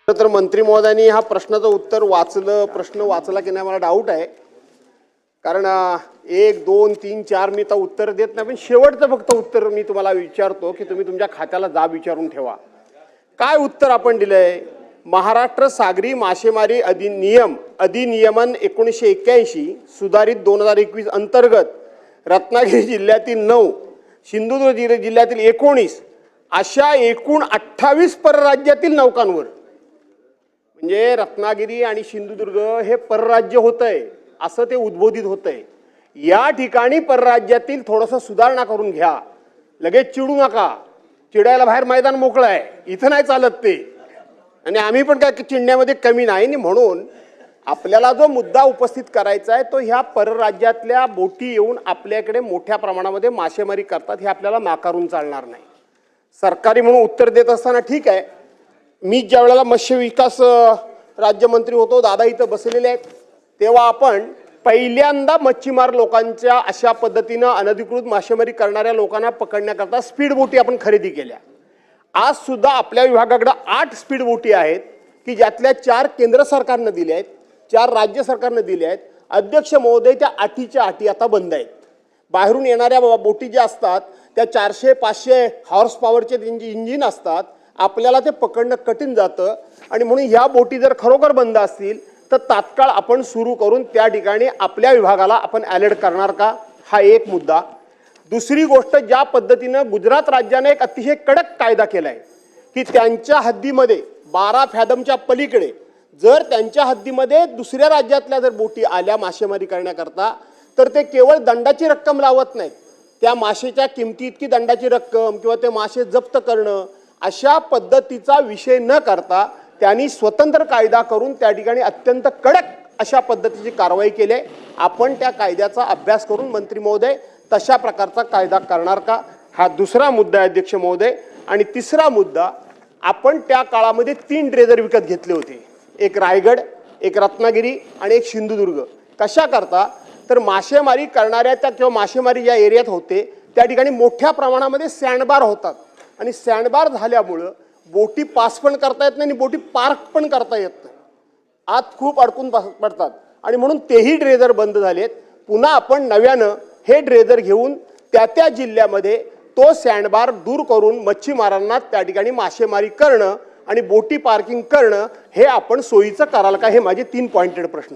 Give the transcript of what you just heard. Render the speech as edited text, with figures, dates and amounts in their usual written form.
तर मंत्री महोदयांनी हा प्रश्नाचं उत्तर प्रश्न वाचला की नाही मला डाऊट आहे, कारण 1 2 3 4 मी तर उत्तर देत नाही, पण शेवटचं फक्त उत्तर मी तुम्हाला विचारतो की तुम्ही तुमच्या खात्याला जाब विचारून ठेवा. काय उत्तर आपण दिलंय? महाराष्ट्र सागरी मासेमारी अधिनियमन 1981 सुधारित 2021 अंतर्गत रत्नागिरी जिल्ह्यातील 9, सिंधुदुर्ग जिल्ह्यातील 19 अशा एकूण 28 परराज्यातील नौकांवर, म्हणजे रत्नागिरी आणि सिंधुदुर्ग हे परराज्य होतंय असं ते उद्बोधित होतंय. या ठिकाणी परराज्यातील थोडंसं सुधारणा करून घ्या, लगेच चिडू नका. चिडायला बाहेर मैदान मोकळं आहे, इथं नाही चालत ते. आणि आम्ही पण काय चिडण्यामध्ये कमी नाही. म्हणून आपल्याला जो मुद्दा उपस्थित करायचा आहे तो ह्या परराज्यातल्या बोटी येऊन आपल्याकडे मोठ्या प्रमाणामध्ये मासेमारी करतात हे आपल्याला नाकारून चालणार नाही. सरकारी म्हणून उत्तर देत असताना ठीक आहे, मी ज्या वेळेला मत्स्य विकास राज्यमंत्री होतो, दादा इथं बसलेले आहेत, तेव्हा आपण पहिल्यांदा मच्छीमार लोकांच्या अशा पद्धतीनं अनधिकृत मासेमारी करणाऱ्या लोकांना पकडण्याकरता स्पीड बोटी आपण खरेदी केल्या. आज सुद्धा आपल्या विभागाकडे 8 स्पीड बोटी आहेत की ज्यातल्या 4 केंद्र सरकारनं दिल्या आहेत, 4 राज्य सरकारनं दिल्या आहेत. अध्यक्ष महोदय, त्या 8च्या 8 आता बंद आहेत. बाहेरून येणाऱ्या बोटी ज्या असतात त्या 400-500 हॉर्स पॉवरचे त्यांची इंजिन असतात, आपल्याला ते पकडणं कठीण जातं. आणि म्हणून ह्या बोटी जर खरोखर बंद असतील तर तात्काळ आपण सुरू करून त्या ठिकाणी आपल्या विभागाला आपण अलर्ट करणार का, हा एक मुद्दा. दुसरी गोष्ट, ज्या पद्धतीनं गुजरात राज्याने एक अतिशय कडक कायदा केलाय की त्यांच्या हद्दीमध्ये 12 फॅदमच्या पलीकडे जर त्यांच्या हद्दीमध्ये दुसऱ्या राज्यातल्या जर बोटी आल्या मासेमारी करण्याकरता तर ते केवळ दंडाची रक्कम लावत नाहीत, त्या मासेच्या किमती इतकी दंडाची रक्कम किंवा ते मासे जप्त करणं अशा पद्धतीचा विषय न करता त्यांनी स्वतंत्र कायदा करून त्या ठिकाणी अत्यंत कडक अशा पद्धतीची कारवाई केली. आपण त्या कायद्याचा अभ्यास करून मंत्री महोदय तशा प्रकारचा कायदा करणार का, हा दुसरा मुद्दा आहे अध्यक्ष महोदय. आणि तिसरा मुद्दा, आपण त्या काळामध्ये 3 ड्रेजर विकत घेतले होते, एक रायगड, एक रत्नागिरी आणि एक सिंधुदुर्ग. कशा करता तर मासेमारी करणाऱ्या त्या किंवा मासेमारी ज्या एरियात होते त्या ठिकाणी मोठ्या प्रमाणामध्ये सँडबार होतात आणि सँडबार झाल्यामुळं बोटी पास पण करता येत नाही आणि बोटी पार्क पण करता येत नाही, आत खूप अडकून पडतात. आणि म्हणून तेही ड्रेजर बंद झालेत. पुन्हा आपण नव्यानं हे ड्रेजर घेऊन त्या जिल्ह्यामध्ये तो सँडबार दूर करून मच्छीमारांना त्या ठिकाणी मासेमारी करणं आणि बोटी पार्किंग करणं हे आपण सोयीचं कराल का, हे माझे 3 पॉइंटेड प्रश्न.